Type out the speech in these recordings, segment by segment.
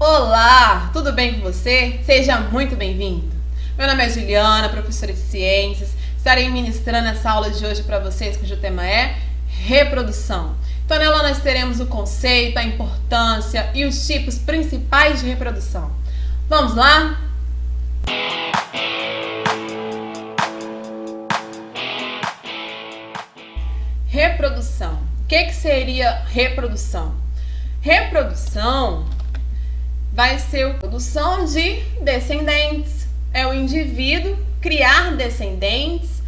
Olá, tudo bem com você? Seja muito bem-vindo. Meu nome é Juliana, professora de ciências. Estarei ministrando essa aula de hoje para vocês, cujo tema é reprodução. Então nela nós teremos o conceito, a importância e os tipos principais de reprodução. Vamos lá? Reprodução. O que seria reprodução? Reprodução vai ser a produção de descendentes. É o indivíduo criar descendentes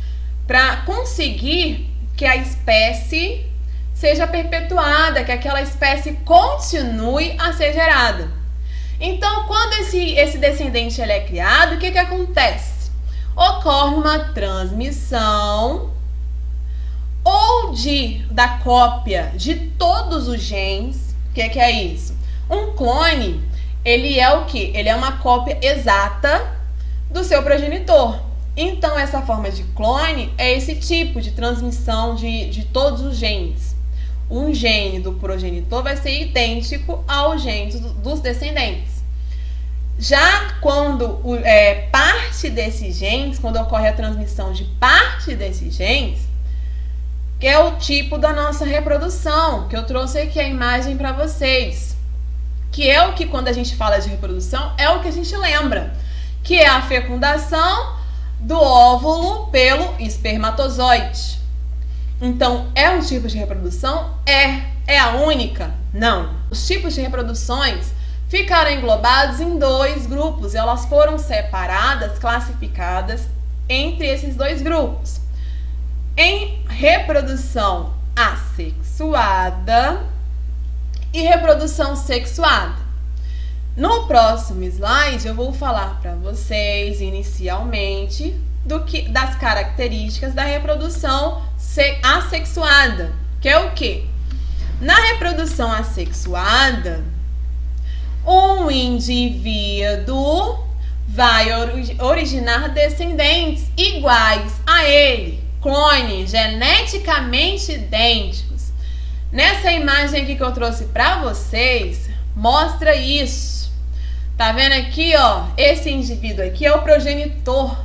para conseguir que a espécie seja perpetuada, que aquela espécie continue a ser gerada. Então, quando esse descendente ele é criado, o que acontece? Ocorre uma transmissão ou da cópia de todos os genes. O que é isso? Um clone, ele é o quê? Ele é uma cópia exata do seu progenitor. Então, essa forma de clone é esse tipo de transmissão de todos os genes. Um gene do progenitor vai ser idêntico ao gene dos descendentes. Já quando parte desses genes, quando ocorre a transmissão de parte desses genes, que é o tipo da nossa reprodução, que eu trouxe aqui a imagem para vocês, que é o que, quando a gente fala de reprodução, é o que a gente lembra, que é a fecundação do óvulo pelo espermatozoide. Então, é um tipo de reprodução? É a única? Não. Os tipos de reproduções ficaram englobados em dois grupos. Elas foram separadas, classificadas entre esses dois grupos. Em reprodução assexuada e reprodução sexuada. No próximo slide eu vou falar para vocês inicialmente das características da reprodução assexuada, que é o quê? Na reprodução assexuada, um indivíduo vai originar descendentes iguais a ele, clones geneticamente idênticos. Nessa imagem aqui que eu trouxe para vocês, mostra isso. Tá vendo aqui, ó? Esse indivíduo aqui é o progenitor.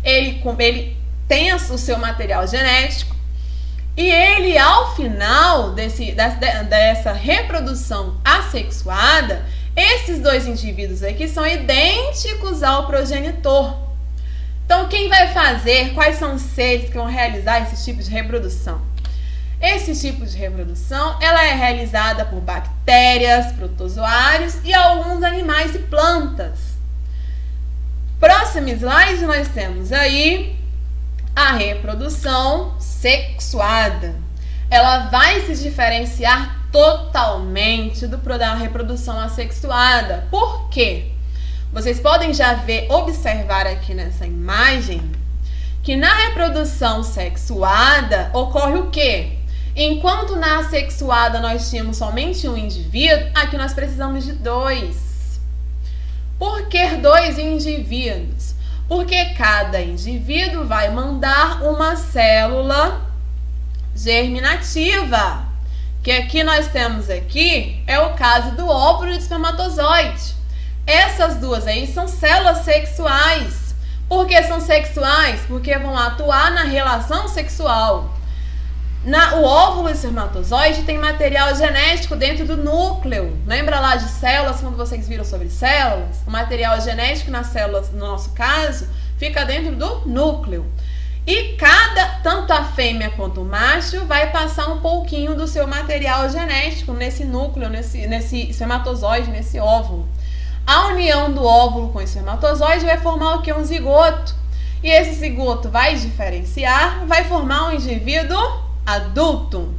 Ele tem o seu material genético e ele, ao final dessa reprodução assexuada, esses dois indivíduos aqui são idênticos ao progenitor. Então, quem vai fazer? Quais são os seres que vão realizar esses tipos de reprodução? Esse tipo de reprodução, ela é realizada por bactérias, protozoários e alguns animais e plantas. Próximo slide, nós temos aí a reprodução sexuada. Ela vai se diferenciar totalmente da reprodução assexuada. Por quê? Vocês podem já observar aqui nessa imagem que na reprodução sexuada ocorre o quê? Enquanto na assexuada nós tínhamos somente um indivíduo, aqui nós precisamos de dois. Por que dois indivíduos? Porque cada indivíduo vai mandar uma célula germinativa. Que aqui nós temos é o caso do óvulo e do espermatozoide. Essas duas aí são células sexuais. Por que são sexuais? Porque vão atuar na relação sexual. O óvulo e o espermatozoide tem material genético dentro do núcleo. Lembra lá de células, quando vocês viram sobre células? O material genético nas células, no nosso caso, fica dentro do núcleo. E tanto a fêmea quanto o macho, vai passar um pouquinho do seu material genético nesse núcleo, nesse espermatozoide, nesse óvulo. A união do óvulo com o espermatozoide vai formar o que? Um zigoto. E esse zigoto vai diferenciar, vai formar um indivíduo adulto,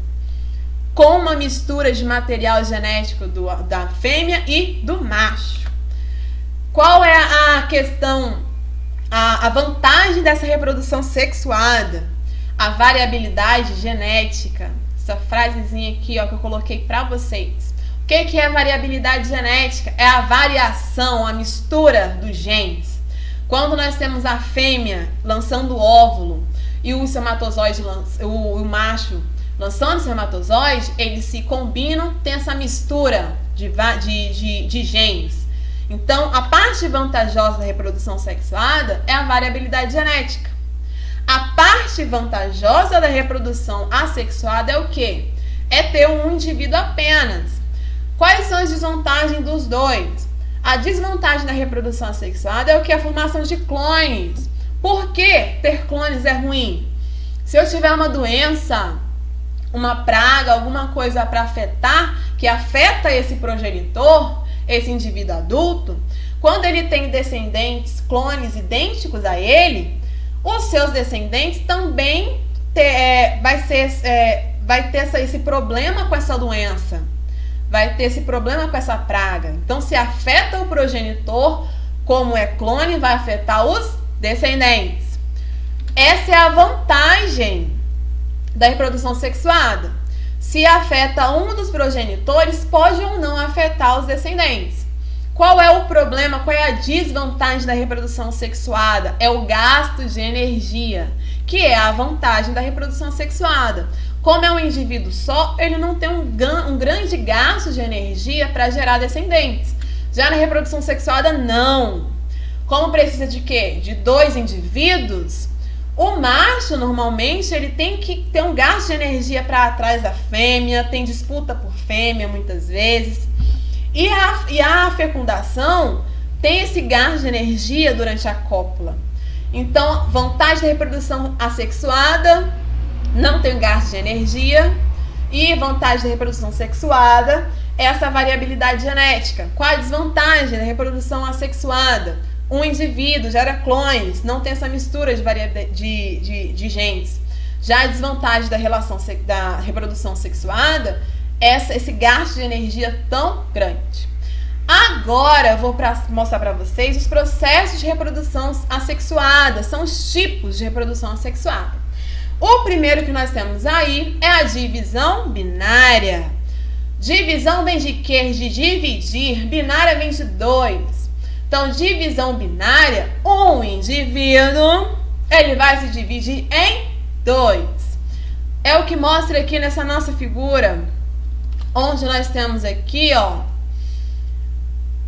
com uma mistura de material genético da fêmea e do macho. Qual é a questão, a vantagem dessa reprodução sexuada? A variabilidade genética. Essa frasezinha aqui, ó, que eu coloquei para vocês. O que é a variabilidade genética? É a variação, a mistura dos genes. Quando nós temos a fêmea lançando o óvulo e o espermatozoide, o macho lançando o espermatozoide, eles se combinam, tem essa mistura de genes. Então, a parte vantajosa da reprodução sexuada é a variabilidade genética. A parte vantajosa da reprodução assexuada é o quê? É ter um indivíduo apenas. Quais são as desvantagens dos dois? A desvantagem da reprodução assexuada é o que? A formação de clones. Por que ter clones é ruim? Se eu tiver uma doença, uma praga, alguma coisa para afetar, que afeta esse progenitor, esse indivíduo adulto, quando ele tem descendentes, clones idênticos a ele, os seus descendentes também vai ter esse problema com essa doença, vai ter esse problema com essa praga. Então, se afeta o progenitor, como é clone, vai afetar os descendentes. Essa é a vantagem da reprodução sexuada. Se afeta um dos progenitores, pode ou não afetar os descendentes. Qual é o problema? Qual é a desvantagem da reprodução sexuada? É o gasto de energia, que é a vantagem da reprodução sexuada. Como é um indivíduo só, ele não tem um grande gasto de energia para gerar descendentes. Já na reprodução sexuada, não. Como precisa de quê? De 2 indivíduos, o macho, normalmente, ele tem que ter um gasto de energia para atrás da fêmea, tem disputa por fêmea muitas vezes. E a fecundação tem esse gasto de energia durante a cópula. Então, vantagem da reprodução assexuada, não tem gasto de energia. E vantagem da reprodução sexuada é essa variabilidade genética. Qual a desvantagem da reprodução assexuada? Um indivíduo gera clones, não tem essa mistura de genes. Já a desvantagem da reprodução sexuada é esse gasto de energia tão grande. Agora eu vou mostrar para vocês os processos de reprodução assexuada, são os tipos de reprodução assexuada. O primeiro que nós temos aí é a divisão binária. Divisão vem de quê? De dividir. Binária vem de 2. Então, divisão binária, um indivíduo, ele vai se dividir em 2. É o que mostra aqui nessa nossa figura, onde nós temos aqui, ó,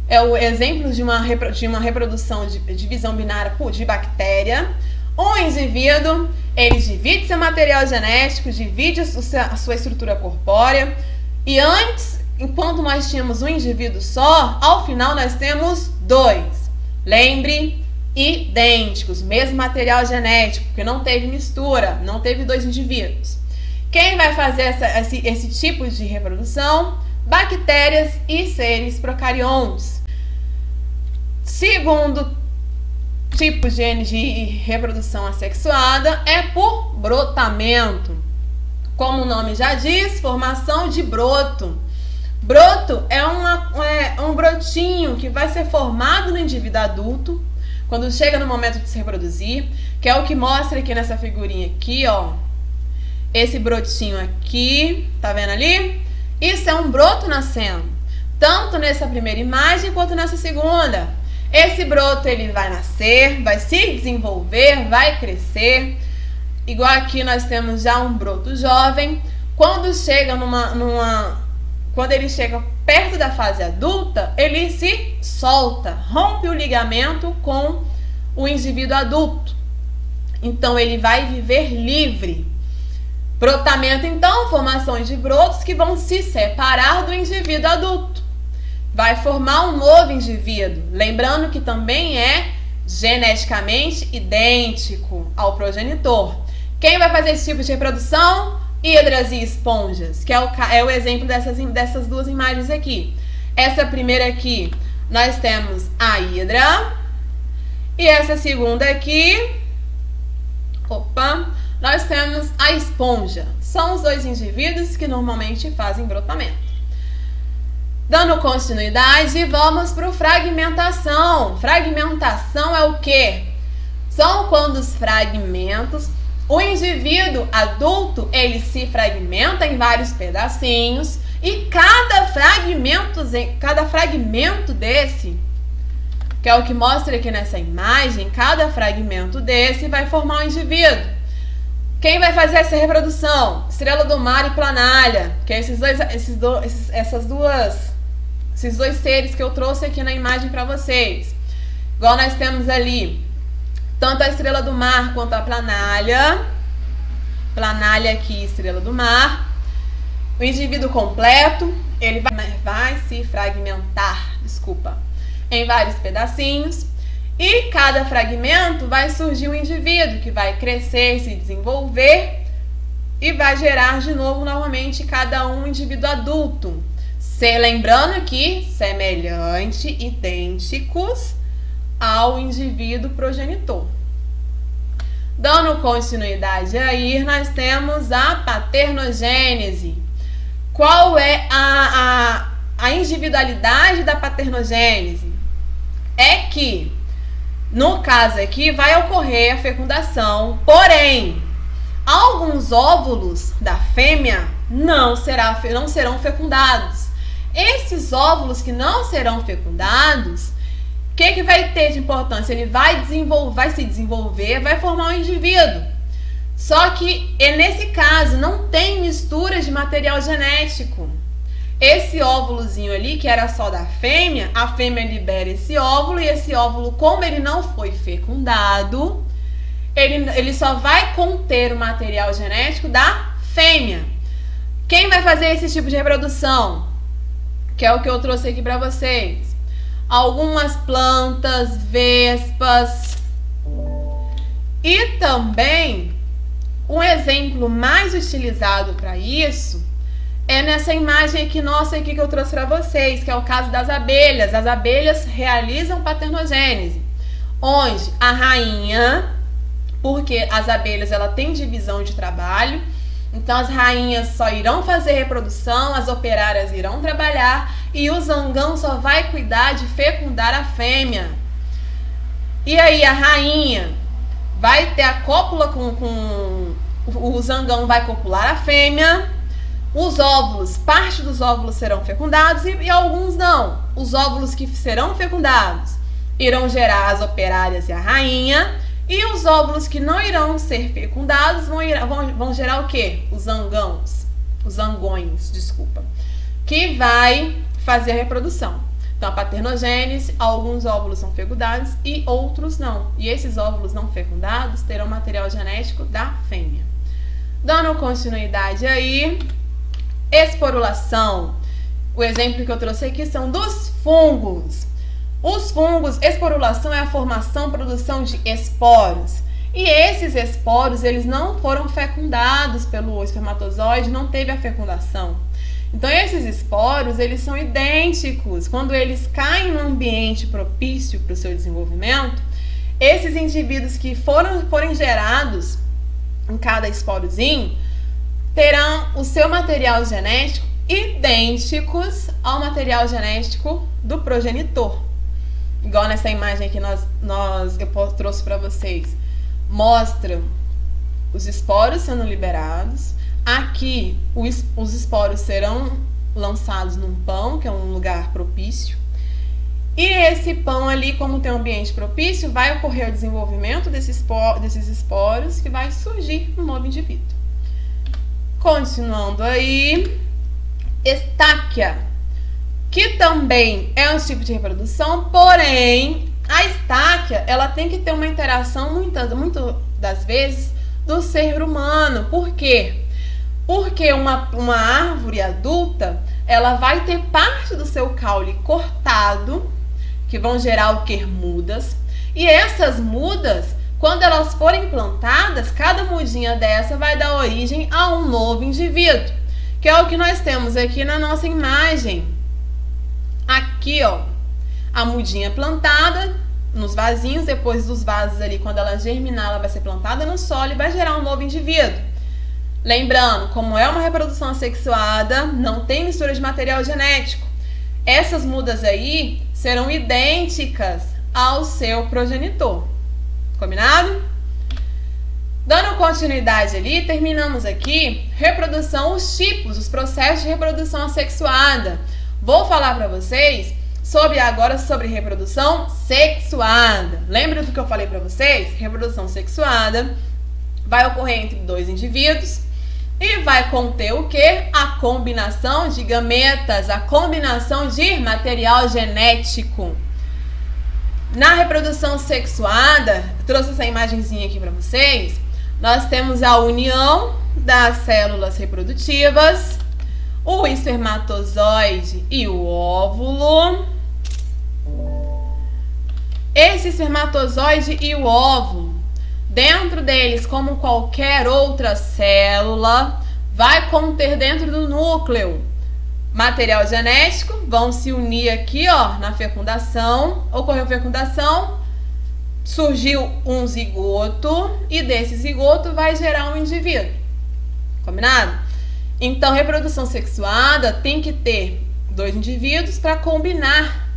é o exemplo de uma reprodução de divisão binária de bactéria. Um indivíduo, ele divide seu material genético, divide a sua estrutura corpórea, e antes, enquanto nós tínhamos um indivíduo só, ao final nós temos 2. Lembre, idênticos, mesmo material genético, porque não teve mistura, não teve 2 indivíduos. Quem vai fazer esse tipo de reprodução? Bactérias e seres procariontes. Segundo tipo de reprodução assexuada é por brotamento. Como o nome já diz, formação de broto. Broto é um brotinho que vai ser formado no indivíduo adulto quando chega no momento de se reproduzir, que é o que mostra aqui nessa figurinha aqui, ó. Esse brotinho aqui, tá vendo ali? Isso é um broto nascendo, tanto nessa primeira imagem quanto nessa segunda. Esse broto ele vai nascer, vai se desenvolver, vai crescer. Igual aqui nós temos já um broto jovem. Quando chega quando ele chega perto da fase adulta, ele se solta, rompe o ligamento com o indivíduo adulto. Então ele vai viver livre. Brotamento, então, formações de brotos que vão se separar do indivíduo adulto. Vai formar um novo indivíduo, lembrando que também é geneticamente idêntico ao progenitor. Quem vai fazer esse tipo de reprodução? Hidras e esponjas, que é o exemplo dessas duas imagens aqui. Essa primeira aqui, nós temos a hidra, e essa segunda aqui, nós temos a esponja. São os 2 indivíduos que normalmente fazem brotamento. Dando continuidade, vamos para o fragmentação. Fragmentação é o quê? São quando os fragmentos, o indivíduo adulto, ele se fragmenta em vários pedacinhos e cada fragmento desse, que é o que mostra aqui nessa imagem, cada fragmento desse vai formar um indivíduo. Quem vai fazer essa reprodução? Estrela do mar e planalha, que é essas duas esses dois seres que eu trouxe aqui na imagem para vocês. Igual nós temos ali, tanto a estrela do mar quanto a planalha. Planalha aqui, estrela do mar. O indivíduo completo, ele vai se fragmentar, em vários pedacinhos. E cada fragmento vai surgir um indivíduo que vai crescer, se desenvolver e vai gerar de novo, novamente, cada um indivíduo adulto. Lembrando que semelhante, idênticos ao indivíduo progenitor. Dando continuidade aí, nós temos a paternogênese. Qual é a individualidade da paternogênese? É que, no caso aqui, vai ocorrer a fecundação, porém, alguns óvulos da fêmea não serão fecundados. Esses óvulos que não serão fecundados, o que vai ter de importância? Ele vai se desenvolver, vai formar um indivíduo. Só que, nesse caso, não tem mistura de material genético. Esse óvulozinho ali, que era só da fêmea, a fêmea libera esse óvulo, e esse óvulo, como ele não foi fecundado, ele só vai conter o material genético da fêmea. Quem vai fazer esse tipo de reprodução? Que é o que eu trouxe aqui para vocês. Algumas plantas, vespas. E também, um exemplo mais utilizado para isso é nessa imagem aqui nossa aqui que eu trouxe para vocês, que é o caso das abelhas. As abelhas realizam paternogênese, onde a rainha, porque as abelhas ela tem divisão de trabalho, então as rainhas só irão fazer reprodução, as operárias irão trabalhar e o zangão só vai cuidar de fecundar a fêmea. E aí a rainha vai ter a cópula o zangão vai copular a fêmea. Os óvulos, parte dos óvulos serão fecundados e alguns não. Os óvulos que serão fecundados irão gerar as operárias e a rainha. E os óvulos que não irão ser fecundados vão gerar o quê? Os zangões, que vai fazer a reprodução. Então, a paternogênese, alguns óvulos são fecundados e outros não. E esses óvulos não fecundados terão material genético da fêmea. Dando continuidade aí, esporulação. O exemplo que eu trouxe aqui são dos fungos. Os fungos, esporulação é a formação, produção de esporos. E esses esporos, eles não foram fecundados pelo espermatozoide, não teve a fecundação. Então, esses esporos, eles são idênticos. Quando eles caem no ambiente propício para o seu desenvolvimento, esses indivíduos que forem gerados em cada esporozinho, terão o seu material genético idênticos ao material genético do progenitor. Igual nessa imagem que eu trouxe para vocês. Mostra os esporos sendo liberados. Aqui, os esporos serão lançados num pão, que é um lugar propício. E esse pão ali, como tem um ambiente propício, vai ocorrer o desenvolvimento desses esporos, que vai surgir um novo indivíduo. Continuando aí, estáquia, que também é um tipo de reprodução, porém, a estáquia, ela tem que ter uma interação, muitas das vezes, do ser humano. Por quê? Porque uma árvore adulta, ela vai ter parte do seu caule cortado, que vão gerar o quê? Mudas. E essas mudas, quando elas forem plantadas, cada mudinha dessa vai dar origem a um novo indivíduo, que é o que nós temos aqui na nossa imagem. Aqui, ó, a mudinha plantada nos vasinhos, depois dos vasos ali, quando ela germinar, ela vai ser plantada no solo e vai gerar um novo indivíduo. Lembrando, como é uma reprodução assexuada, não tem mistura de material genético. Essas mudas aí serão idênticas ao seu progenitor. Combinado? Dando continuidade ali, terminamos aqui reprodução, os tipos, os processos de reprodução assexuada. Vou falar para vocês agora sobre reprodução sexuada. Lembra do que eu falei para vocês? Reprodução sexuada vai ocorrer entre dois indivíduos. E vai conter o quê? A combinação de gametas, a combinação de material genético. Na reprodução sexuada, trouxe essa imagenzinha aqui para vocês. Nós temos a união das células reprodutivas, o espermatozoide e o óvulo. Esse espermatozoide e o óvulo, dentro deles, como qualquer outra célula, vai conter dentro do núcleo material genético, vão se unir aqui, ó, na fecundação. Ocorreu fecundação, surgiu um zigoto e desse zigoto vai gerar um indivíduo. Combinado? Então, reprodução sexuada tem que ter 2 indivíduos para combinar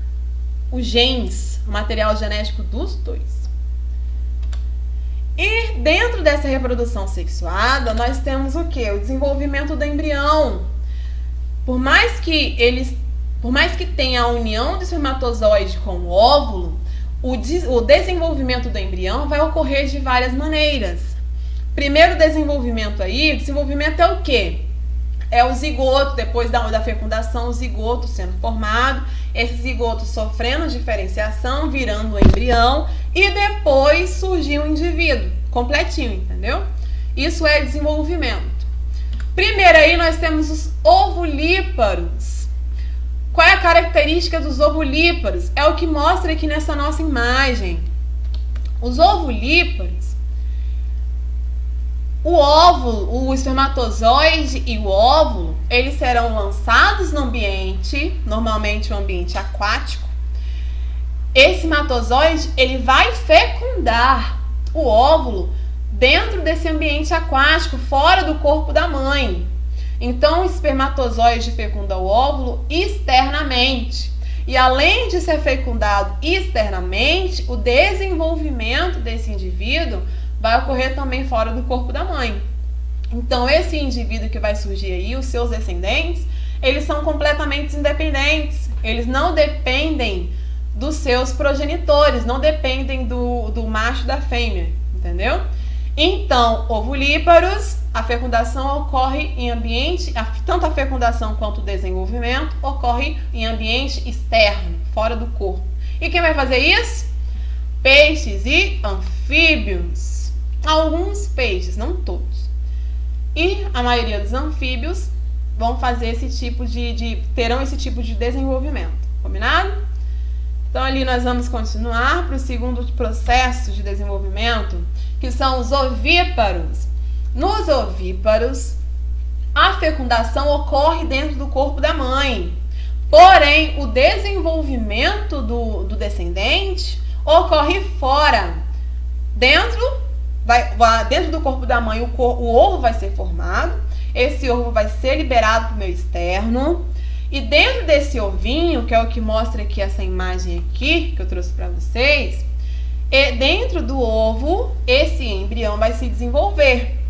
os genes, o material genético dos 2. E dentro dessa reprodução sexuada, nós temos o quê? O desenvolvimento do embrião. Por mais que tenha a união do espermatozoide com o óvulo, o desenvolvimento do embrião vai ocorrer de várias maneiras. Primeiro desenvolvimento aí, desenvolvimento é o quê? É o zigoto, depois da fecundação, o zigoto sendo formado, esse zigoto sofrendo diferenciação, virando um embrião, e depois surgir um indivíduo completinho, entendeu? Isso é desenvolvimento. Primeiro aí nós temos os ovulíparos. Qual é a característica dos ovulíparos? É o que mostra aqui nessa nossa imagem. Os ovulíparos, o óvulo, o espermatozoide e o óvulo, eles serão lançados no ambiente, normalmente um ambiente aquático. Esse espermatozoide, ele vai fecundar o óvulo dentro desse ambiente aquático, fora do corpo da mãe. Então, o espermatozoide fecunda o óvulo externamente. E além de ser fecundado externamente, o desenvolvimento desse indivíduo vai ocorrer também fora do corpo da mãe. Então, esse indivíduo que vai surgir aí, os seus descendentes, eles são completamente independentes. Eles não dependem dos seus progenitores, não dependem do macho da fêmea, entendeu? Então, ovulíparos, a fecundação ocorre em ambiente, tanto a fecundação quanto o desenvolvimento ocorre em ambiente externo, fora do corpo. E quem vai fazer isso? Peixes e anfíbios. Alguns peixes, não todos. E a maioria dos anfíbios vão fazer terão esse tipo de desenvolvimento. Combinado? Então, ali nós vamos continuar para o segundo processo de desenvolvimento, que são os ovíparos. Nos ovíparos, a fecundação ocorre dentro do corpo da mãe. Porém, o desenvolvimento do descendente ocorre fora. Dentro do corpo da mãe, o ovo vai ser formado. Esse ovo vai ser liberado para o meio externo. E dentro desse ovinho, que é o que mostra aqui essa imagem aqui, que eu trouxe para vocês, dentro do ovo, esse embrião vai se desenvolver.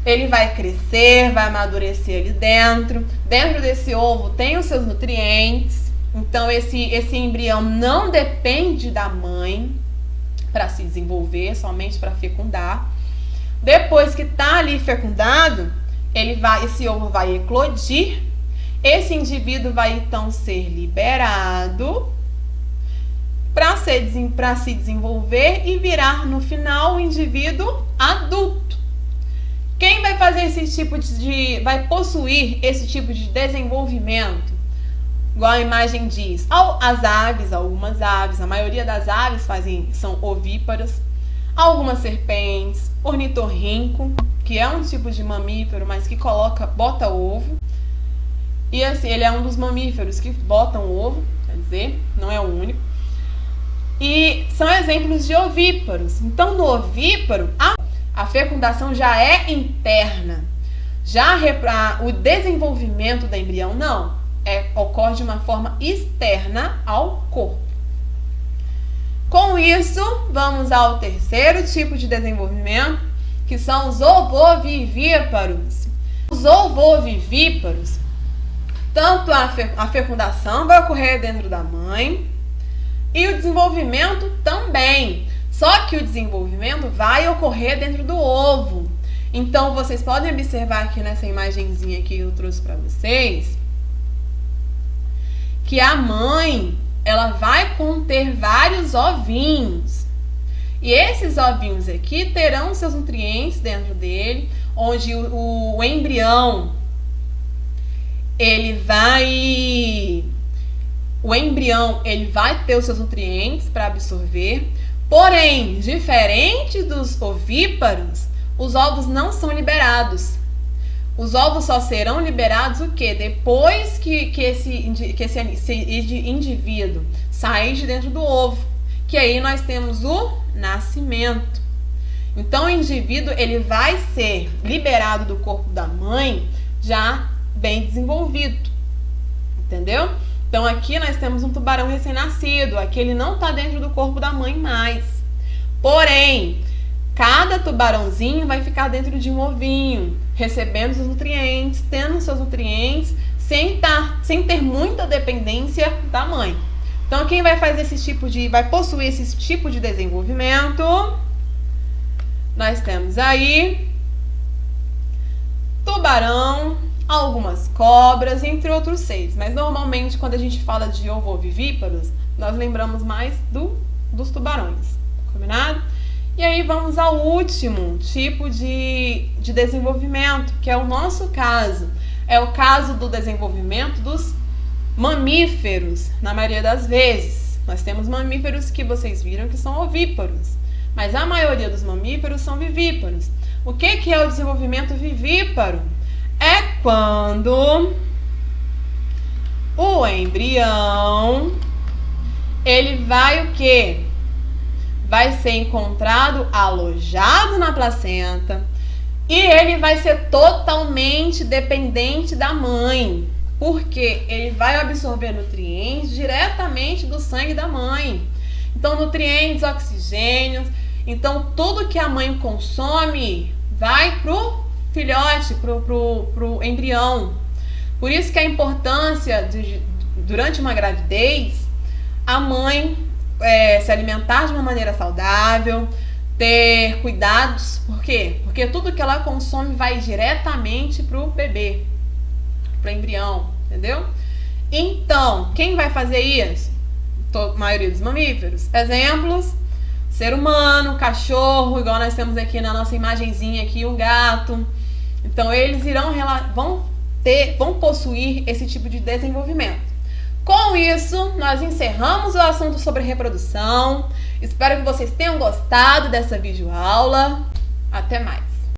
Ele vai crescer, vai amadurecer ali dentro. Dentro desse ovo tem os seus nutrientes. Então, esse embrião não depende da mãe para se desenvolver, somente para fecundar. Depois que está ali fecundado, esse ovo vai eclodir. Esse indivíduo vai então ser liberado para se desenvolver e virar no final um indivíduo adulto. Quem vai fazer vai possuir esse tipo de desenvolvimento? Igual a imagem diz, as aves, algumas aves, a maioria das aves são ovíparas, algumas serpentes, ornitorrinco, que é um tipo de mamífero, mas que bota ovo. E assim, ele é um dos mamíferos que botam ovo, quer dizer, não é o único. E são exemplos de ovíparos. Então, no ovíparo, a fecundação já é interna. Já o desenvolvimento do embrião, não. Ocorre de uma forma externa ao corpo. Com isso, vamos ao terceiro tipo de desenvolvimento, que são os ovovivíparos. Os ovovivíparos, tanto a fecundação vai ocorrer dentro da mãe e o desenvolvimento também. Só que o desenvolvimento vai ocorrer dentro do ovo. Então, vocês podem observar aqui nessa imagenzinha que eu trouxe para vocês, que a mãe, ela vai conter vários ovinhos. E esses ovinhos aqui terão seus nutrientes dentro dele, onde o embrião, ele vai ter os seus nutrientes para absorver. Porém, diferente dos ovíparos, os ovos não são liberados. Os ovos só serão liberados o quê? Depois que esse indivíduo sair de dentro do ovo. Que aí nós temos o nascimento. Então, o indivíduo, ele vai ser liberado do corpo da mãe já bem desenvolvido. Entendeu? Então, aqui nós temos um tubarão recém-nascido. Aqui ele não está dentro do corpo da mãe mais. Porém, cada tubarãozinho vai ficar dentro de um ovinho, recebendo seus nutrientes, tendo seus nutrientes, sem ter muita dependência da mãe. Então, quem vai fazer vai possuir esse tipo de desenvolvimento? Nós temos aí tubarão, algumas cobras, entre outros seres. Mas normalmente, quando a gente fala de ovovivíparos, nós lembramos mais dos tubarões. Combinado? E aí vamos ao último tipo de desenvolvimento, que é o nosso caso. É o caso do desenvolvimento dos mamíferos, na maioria das vezes. Nós temos mamíferos que vocês viram que são ovíparos, mas a maioria dos mamíferos são vivíparos. O que é o desenvolvimento vivíparo? É quando o embrião, ele vai o quê? Vai ser encontrado alojado na placenta e ele vai ser totalmente dependente da mãe, porque ele vai absorver nutrientes diretamente do sangue da mãe. Então, nutrientes, oxigênios, então tudo que a mãe consome vai pro filhote, pro embrião. Por isso que a importância durante uma gravidez, a mãe se alimentar de uma maneira saudável, ter cuidados. Por quê? Porque tudo que ela consome vai diretamente pro bebê, pro embrião, entendeu? Então, quem vai fazer isso? A maioria dos mamíferos. Exemplos: ser humano, cachorro, igual nós temos aqui na nossa imagenzinha aqui, um gato. Então, eles vão possuir esse tipo de desenvolvimento. Com isso, nós encerramos o assunto sobre reprodução. Espero que vocês tenham gostado dessa videoaula. Até mais!